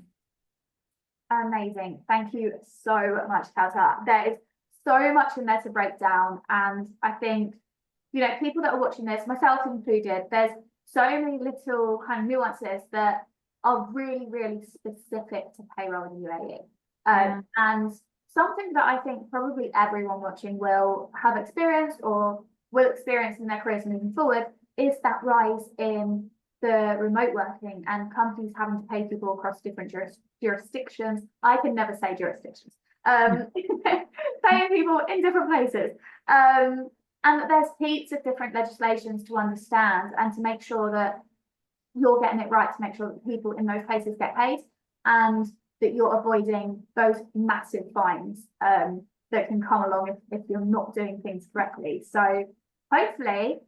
Amazing. Thank you so much, Kaoutar. There is so much in there to break down. And I think, people that are watching this, myself included, there's so many little kind of nuances that are really, really specific to payroll in the UAE. And something that I think probably everyone watching will have experienced or will experience in their careers moving forward is that rise in the remote working and companies having to pay people across different jurisdictions. I can never say jurisdictions. Paying people in different places. And that there's heaps of different legislations to understand and to make sure that you're getting it right, to make sure that people in those places get paid and that you're avoiding those massive fines that can come along if you're not doing things correctly. So hopefully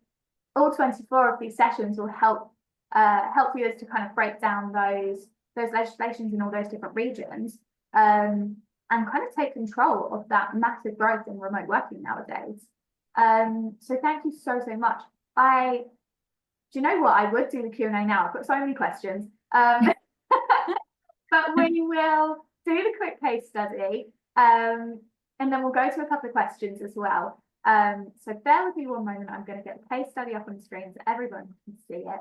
all 24 of these sessions will help viewers to kind of break down those legislations in all those different regions, and kind of take control of that massive growth in remote working nowadays. So thank you so much. Do you know what? I would do the Q&A now. I've got so many questions. But we will do the quick case study, and then we'll go to a couple of questions as well. So bear with me one moment. I'm going to get the case study up on the screen so everyone can see it.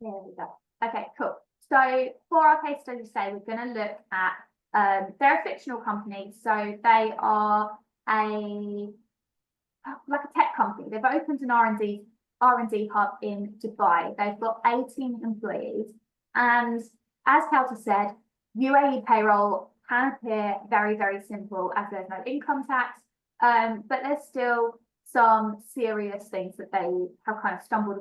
There we go. Okay, cool. So for our case study today, we're going to look at, they're a fictional company. So they are like a tech company. They've opened an R&D hub in Dubai. They've got 18 employees. And as Kaoutar said, UAE payroll can appear very, very simple as there's no income tax, but there's still some serious things that they have kind of stumbled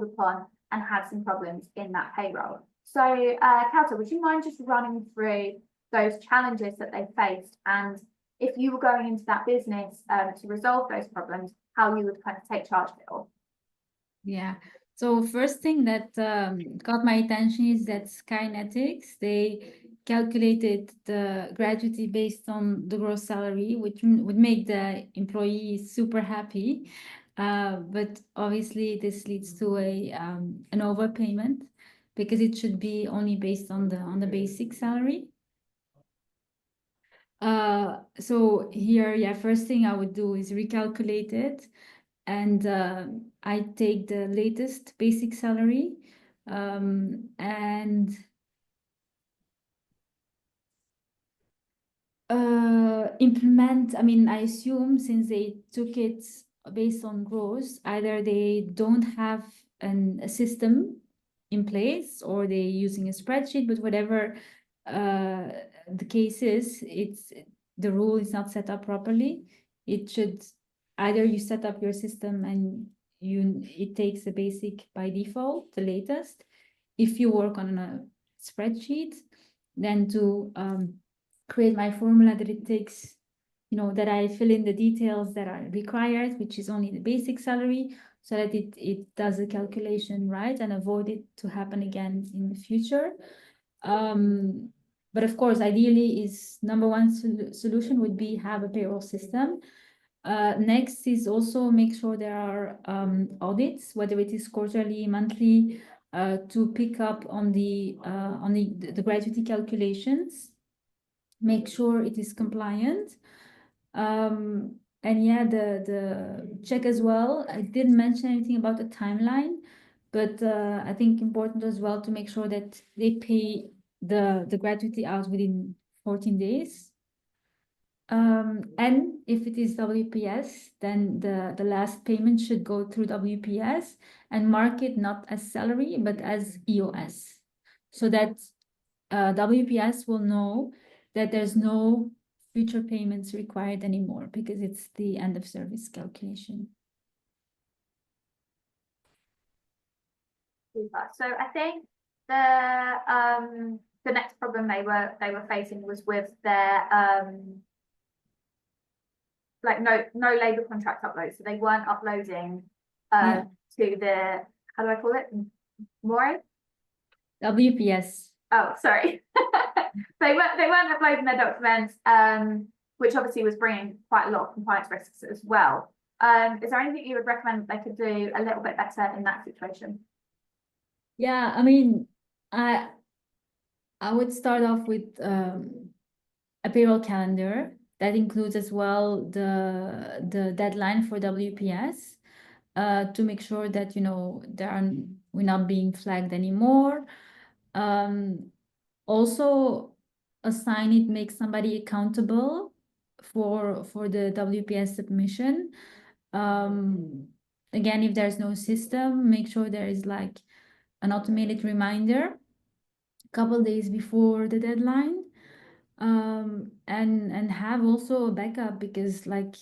upon and had some problems in that payroll. So Kaoutar, would you mind just running through those challenges that they faced, and if you were going into that business to resolve those problems, how you would kind of take charge of it all? Yeah. So first thing that got my attention is that Skynetics, they calculated the gratuity based on the gross salary, which would make the employee super happy. But obviously this leads to an overpayment because it should be only based on the basic salary. So here, yeah, first thing I would do is recalculate it, and I take the latest basic salary, and implement. I mean, I assume since they took it based on gross, either they don't have a system in place or they're using a spreadsheet, but whatever the case is, the rule is not set up properly. It should either you set up your system and it takes the basic by default, the latest. If you work on a spreadsheet, then to create my formula that it takes, that I fill in the details that are required, which is only the basic salary, so that it does the calculation right and avoid it to happen again in the future. But of course, ideally is number one solution would be have a payroll system. Next is also make sure there are audits, whether it is quarterly, monthly, to pick up on the gratuity calculations, make sure it is compliant. And yeah, the check as well. I didn't mention anything about the timeline, but I think important as well to make sure that they pay the gratuity out within 14 days. And if it is WPS, then the last payment should go through WPS and mark it not as salary, but as EOS. So that WPS will know that there's no future payments required anymore because it's the end of service calculation. So I think the next problem they were facing was with their like no labor contract upload. So they weren't uploading to the, how do I call it? More? WPS. Oh, sorry. They weren't uploading their documents, which obviously was bringing quite a lot of compliance risks as well. Is there anything you would recommend they could do a little bit better in that situation? Yeah, I mean, I would start off with a payroll calendar that includes as well the deadline for WPS, to make sure that we're not being flagged anymore. Also assign it, make somebody accountable for the WPS submission. Again, if there's no system, make sure there is like an automated reminder a couple days before the deadline. And have also a backup, because like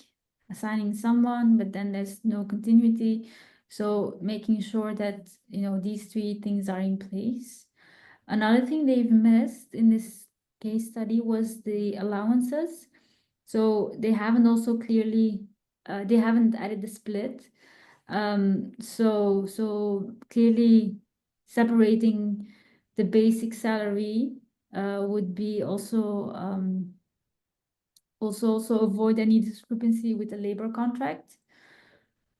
assigning someone, but then there's no continuity. So making sure that, these three things are in place. Another thing they've missed in this case study was the allowances. So they haven't also clearly, they haven't added the split. So clearly separating the basic salary would be also avoid any discrepancy with the labor contract.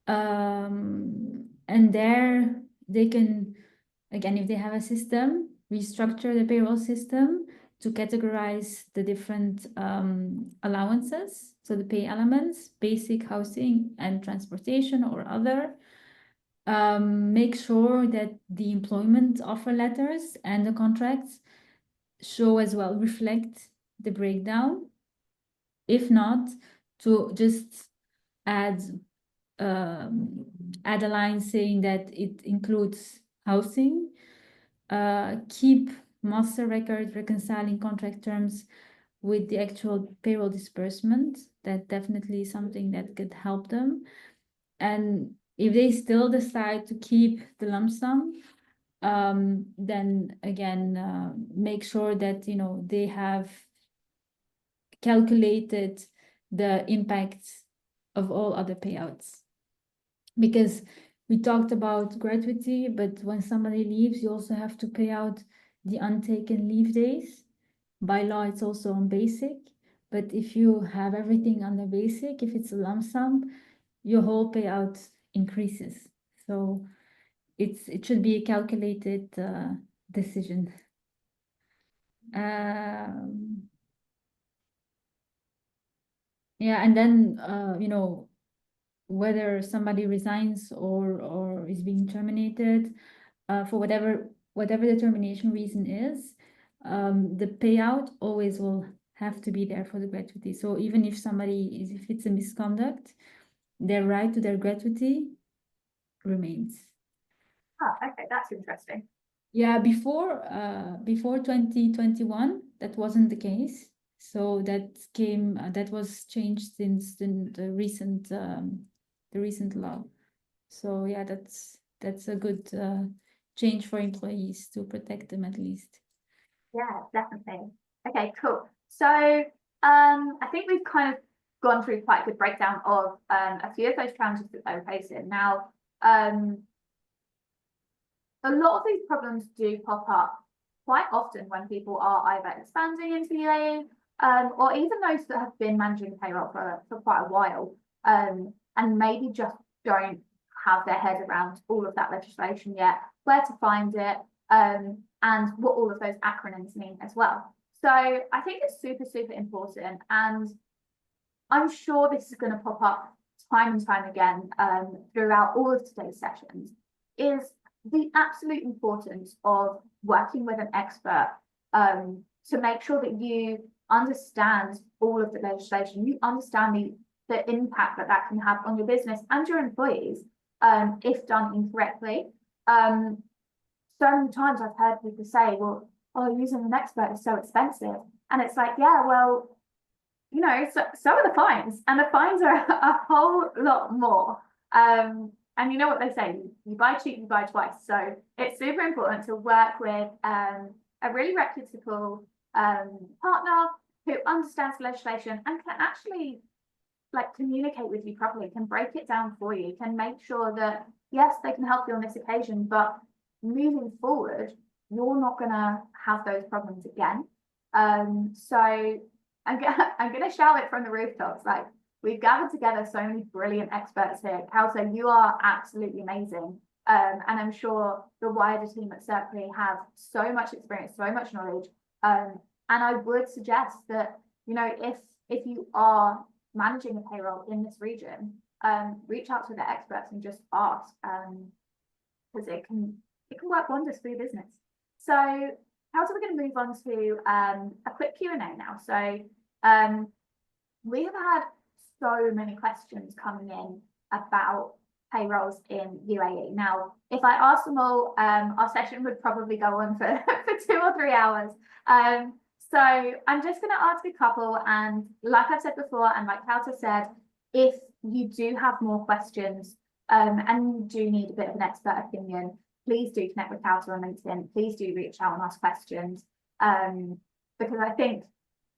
And there they can, again, if they have a system, restructure the payroll system to categorize the different allowances. So the pay elements, basic, housing, and transportation or other. Make sure that the employment offer letters and the contracts show as well, reflect the breakdown. If not, to just add a line saying that it includes housing. Keep master record reconciling contract terms with the actual payroll disbursement. That definitely is something that could help them. And if they still decide to keep the lump sum, then again, make sure that they have calculated the impact of all other payouts. Because we talked about gratuity, but when somebody leaves, you also have to pay out the untaken leave days. by law, it's also on basic. But if you have everything on the basic, if it's a lump sum, your whole payout increases. So it should be a calculated decision. Yeah, and then you know, whether somebody resigns or is being terminated, for whatever the termination reason is, the payout always will have to be there for the gratuity. So even if somebody is, if it's a misconduct, their right to their gratuity remains. Oh, okay, that's interesting. Yeah, before 2021, that wasn't the case. So that came that was changed since the recent law. So yeah, that's a good change for employees to protect them at least. Yeah, definitely. Okay, cool. So I think we've kind of gone through quite a good breakdown of a few of those challenges that they were facing. Now, a lot of these problems do pop up quite often when people are either expanding into the UAE, or even those that have been managing payroll for quite a while, and maybe just don't have their head around all of that legislation yet, where to find it, and what all of those acronyms mean as well. So I think it's super, super important. And I'm sure this is going to pop up time and time again throughout all of today's sessions, is the absolute importance of working with an expert to make sure that you understand all of the legislation, you understand the impact that that can have on your business and your employees if done incorrectly. So many times I've heard people say, well, oh, using an expert is so expensive. And it's like, yeah, well, you know, so are the fines, and the fines are a whole lot more. And you know what they say, you buy cheap, you buy twice. So it's super important to work with a really reputable partner who understands legislation and can actually like communicate with you properly, can break it down for you, can make sure that yes, they can help you on this occasion, but moving forward, you're not gonna have those problems again. So I'm gonna shout it from the rooftops. Like, we've gathered together so many brilliant experts here. Kaoutar, you are absolutely amazing. And I'm sure the wider team at Cercli have so much experience, so much knowledge. And I would suggest that, you know, if you are managing a payroll in this region, reach out to the experts and just ask, because it can work wonders for your business. So how's we going to move on to a quick Q&A now. So we have had so many questions coming in about payrolls in UAE. Now, if I ask them all, our session would probably go on for 2 or 3 hours. So I'm just going to ask a couple, and like I've said before, and like Kaoutar said, if you do have more questions and you do need a bit of an expert opinion, please do connect with Kaoutar on LinkedIn. Please do reach out and ask questions, because I think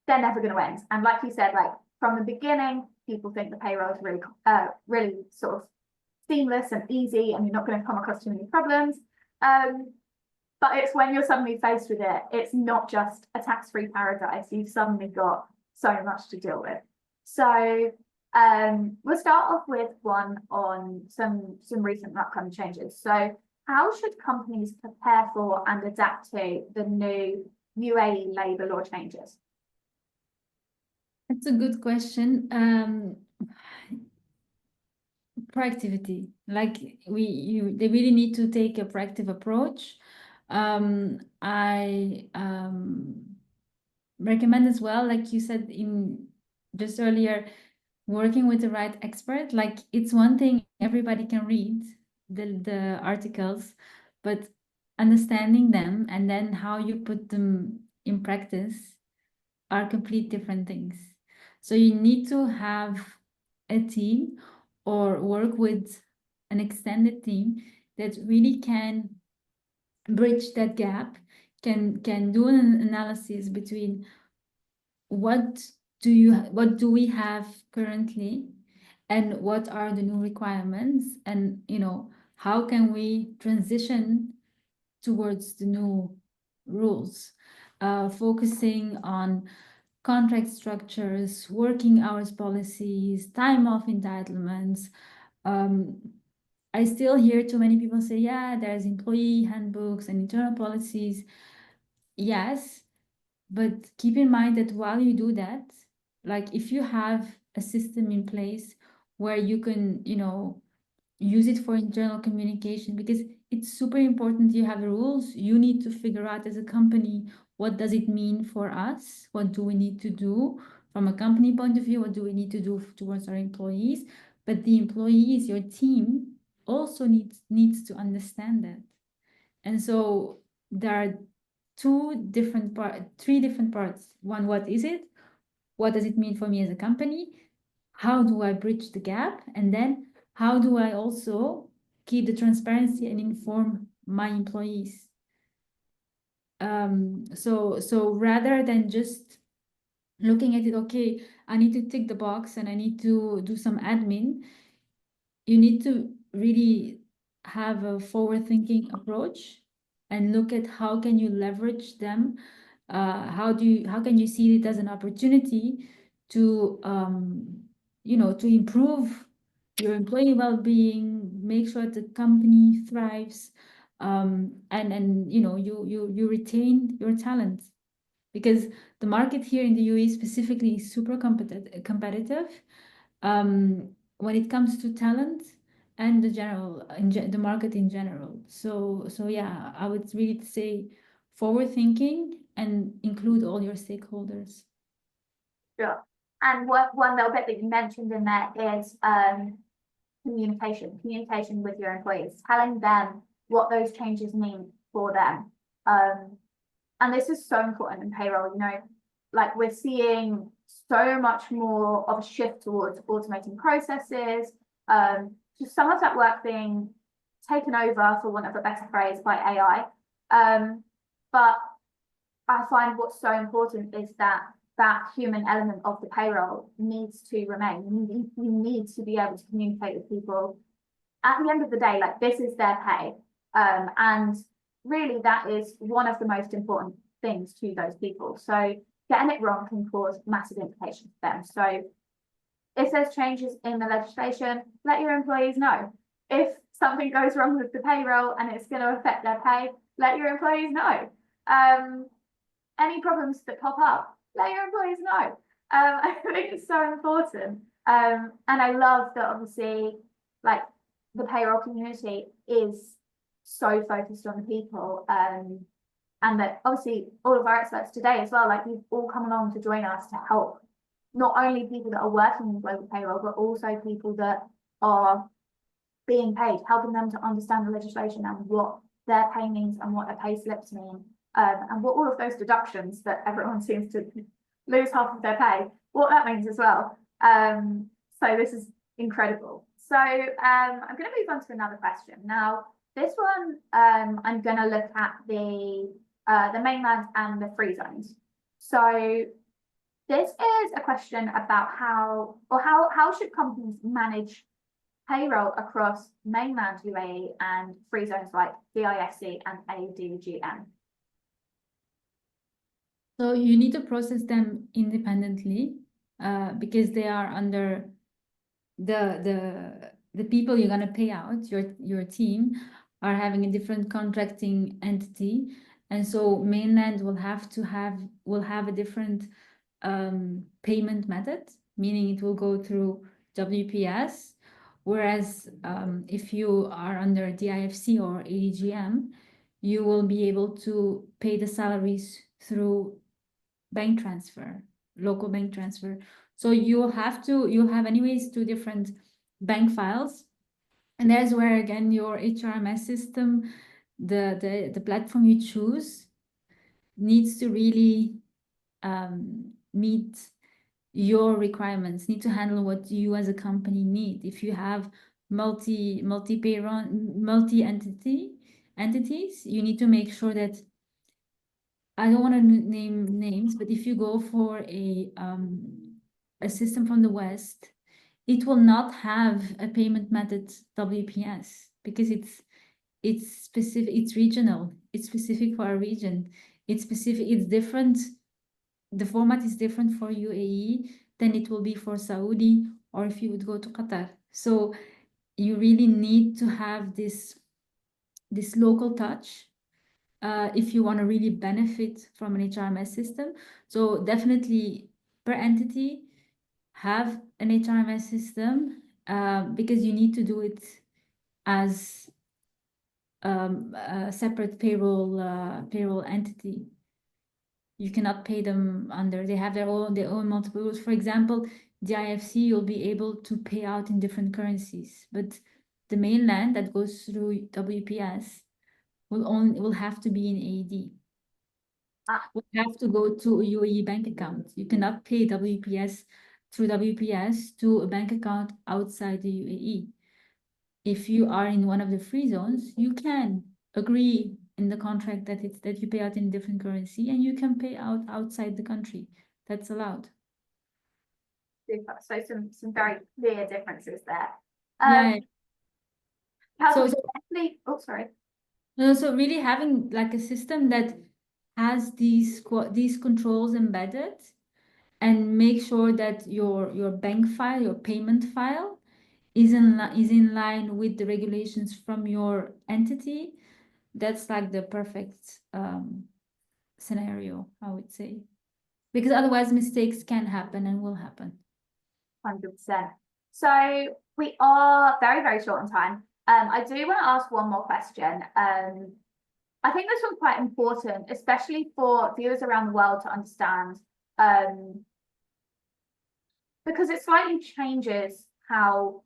they're never going to end. And like you said, like from the beginning, people think the payroll is really, really sort of seamless and easy, and you're not going to come across too many problems. But it's when you're suddenly faced with it, it's not just a tax-free paradise. You've suddenly got so much to deal with. So we'll start off with one on some recent upcoming changes. So how should companies prepare for and adapt to the new UAE labour law changes? That's a good question. Proactivity, like they really need to take a proactive approach. I recommend as well, like you said in just earlier, working with the right expert. Like, it's one thing everybody can read the articles, but understanding them and then how you put them in practice are complete different things. So you need to have a team or work with an extended team that really can bridge that gap, can do an analysis between what do we have currently and what are the new requirements, and how can we transition towards the new rules. focusing on contract structures, working hours policies, time off entitlements. I still hear too many people say, yeah, there's employee handbooks and internal policies. Yes, but keep in mind that while you do that, like if you have a system in place where you can, use it for internal communication, because it's super important you have rules. You need to figure out as a company, what does it mean for us? What do we need to do from a company point of view? What do we need to do towards our employees? But the employees, your team, also needs to understand that. And so there are three different parts. One, what is it? What does it mean for me as a company? How do I bridge the gap? And then how do I also keep the transparency and inform my employees? So rather than just looking at it, okay, I need to tick the box and I need to do some admin, you need to really have a forward-thinking approach and look at how can you leverage them. How can you see it as an opportunity to to improve your employee well-being, make sure the company thrives, and you retain your talent, because the market here in the UAE specifically is super competitive when it comes to talent and the market in general. So yeah, I would really say forward thinking and include all your stakeholders. Sure. And one little bit that you mentioned in there is communication with your employees, telling them what those changes mean for them. And this is so important in payroll, like we're seeing so much more of a shift towards automating processes, just some of that work being taken over, for want of a better phrase, by AI. But I find what's so important is that human element of the payroll needs to remain. You need to be able to communicate with people. At the end of the day, like this is their pay. And really that is one of the most important things to those people. So getting it wrong can cause massive implications for them. So if there's changes in the legislation, let your employees know. If something goes wrong with the payroll and it's going to affect their pay, let your employees know. Any problems that pop up, let your employees know. I think it's so important. And I love that obviously, like the payroll community is so focused on the people, and that obviously all of our experts today as well, like you've all come along to join us to help not only people that are working in global payroll, but also people that are being paid, helping them to understand the legislation and what their pay means and what their pay slips mean, and what all of those deductions that everyone seems to lose half of their pay, what that means as well. So this is incredible. So I'm going to move on to another question. Now, this one, I'm going to look at the mainland and the free zones. So this is a question about how should companies manage payroll across mainland UAE and free zones like DIFC and ADGM. So you need to process them independently, because they are under the people you're going to pay out, your team, are having a different contracting entity, and so mainland will have a different payment method, meaning it will go through WPS, whereas if you are under DIFC or ADGM, you will be able to pay the salaries through bank transfer, local bank transfer. So you'll have anyways 2 different bank files. And there's where again your HRMS system, the platform you choose, needs to really meet your requirements, need to handle what you as a company need. If you have multi payroll, entities, you need to make sure that, I don't want to name names, but if you go for a system from the West, it will not have a payment method WPS, because it's specific, it's regional, it's specific for a region. It's specific, it's different. The format is different for UAE than it will be for Saudi, or if you would go to Qatar. So you really need to have this local touch if you want to really benefit from an HRMS system. So definitely per entity have an HRMS system because you need to do it as a separate payroll entity. You cannot pay them under, they have their own multiple rules. For example, the IFC, you'll be able to pay out in different currencies, but the mainland that goes through WPS will have to be in AED. Will have to go to a UAE bank account. You cannot pay WPS through WPS to a bank account outside the UAE. If you are in one of the free zones, you can agree in the contract that you pay out in different currency, and you can pay out outside the country. That's allowed. Super. So some very clear differences there. Yeah. So sorry. No, so really having like a system that has these controls embedded, and make sure that your bank file, your payment file, is in line with the regulations from your entity. That's like the perfect scenario, I would say, because otherwise mistakes can happen and will happen. 100%. So we are very, very short on time. I do want to ask one more question. I think this one's quite important, especially for viewers around the world to understand, because it slightly changes how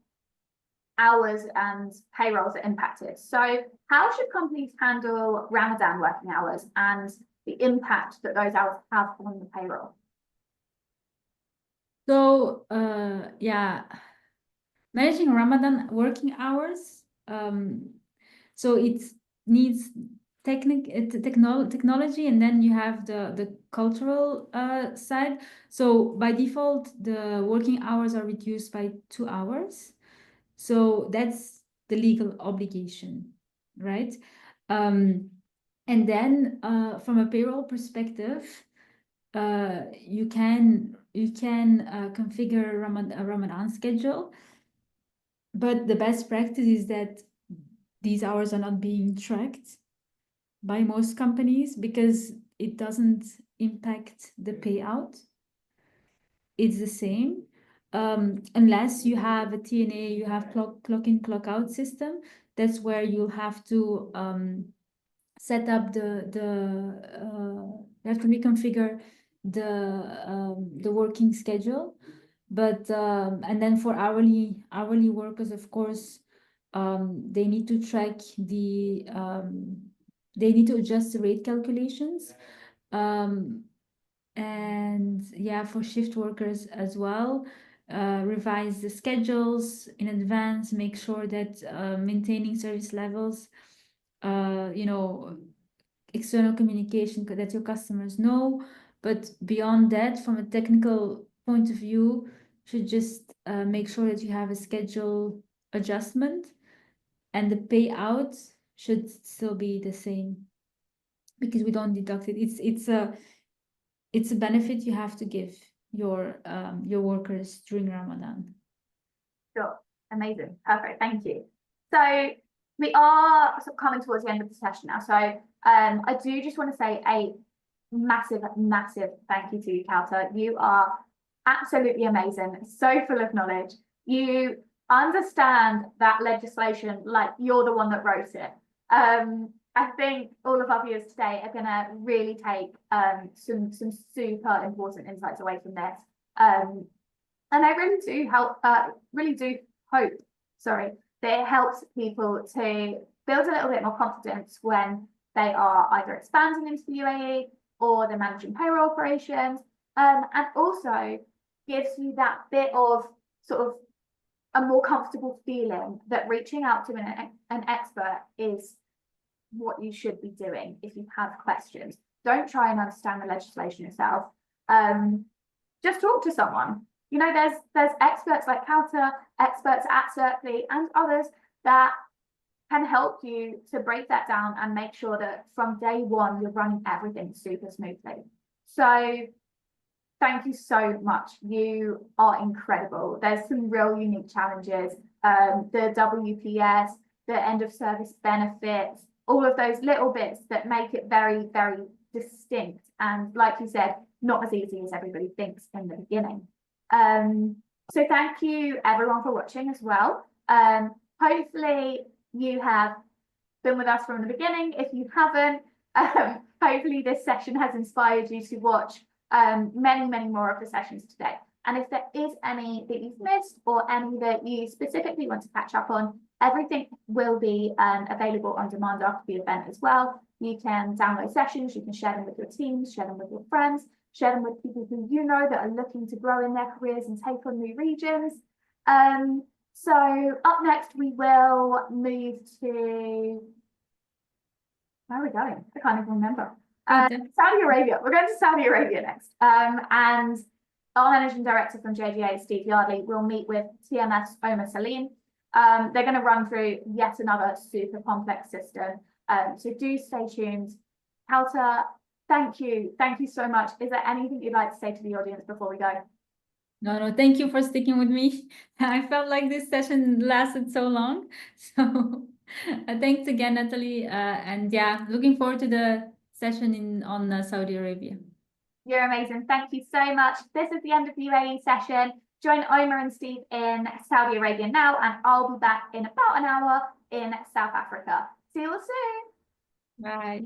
hours and payrolls are impacted. So how should companies handle Ramadan working hours and the impact that those hours have on the payroll? So yeah, managing Ramadan working hours, so it needs technology, and then you have the cultural side. So by default, the working hours are reduced by 2 hours. So that's the legal obligation, right? And then from a payroll perspective, you can configure a Ramadan schedule, but the best practice is that these hours are not being tracked by most companies because it doesn't impact the payout. It's the same. Unless you have a TNA, you have clock in, clock out system. That's where you'll have to set up you have to reconfigure the working schedule. But and then for hourly workers, of course, they need to track they need to adjust the rate calculations. And yeah, for shift workers as well, revise the schedules in advance, make sure that maintaining service levels, you know, external communication that your customers know. But beyond that, from a technical point of view, should just make sure that you have a schedule adjustment, and the payout should still be the same because we don't deduct it. It's a benefit you have to give your workers during Ramadan. Sure. Amazing. Perfect. Thank you. So we are sort of coming towards the end of the session now. So I do just want to say a massive, massive thank you to you, Kaoutar. You are absolutely amazing, so full of knowledge. You understand that legislation like you're the one that wrote it. I think all of our viewers today are going to really take some super important insights away from this. And I really do hope, that it helps people to build a little bit more confidence when they are either expanding into the UAE or they're managing payroll operations, and also gives you that bit of sort of a more comfortable feeling that reaching out to an expert is what you should be doing if you have questions. Don't try and understand the legislation yourself. Just talk to someone. You know, there's experts like Kaoutar, experts at Cercli, and others that can help you to break that down and make sure that from day one, you're running everything super smoothly. So thank you so much. You are incredible. There's some real unique challenges. The WPS, the end of service benefits, all of those little bits that make it very, very distinct. And like you said, not as easy as everybody thinks in the beginning. So thank you everyone for watching as well. Hopefully you have been with us from the beginning. If you haven't, hopefully this session has inspired you to watch many, many more of the sessions today. And if there is any that you've missed or any that you specifically want to catch up on, everything will be available on demand after the event as well. You can download sessions, you can share them with your teams, share them with your friends, share them with people who you know that are looking to grow in their careers and take on new regions. So up next, we will move to, where are we going? I can't even remember. Saudi Arabia. We're going to Saudi Arabia next. And our managing director from JGA, Steve Yardley, will meet with TMS Omar Salim. They're going to run through yet another super complex system. So do stay tuned. Kaoutar, thank you. Thank you so much. Is there anything you'd like to say to the audience before we go? No, thank you for sticking with me. I felt like this session lasted so long. So thanks again, Natalie. And yeah, looking forward to the session on Saudi Arabia. You're amazing. Thank you so much. This is the end of the UAE session. Join Omar and Steve in Saudi Arabia now, and I'll be back in about an hour in South Africa. See you all soon. Bye.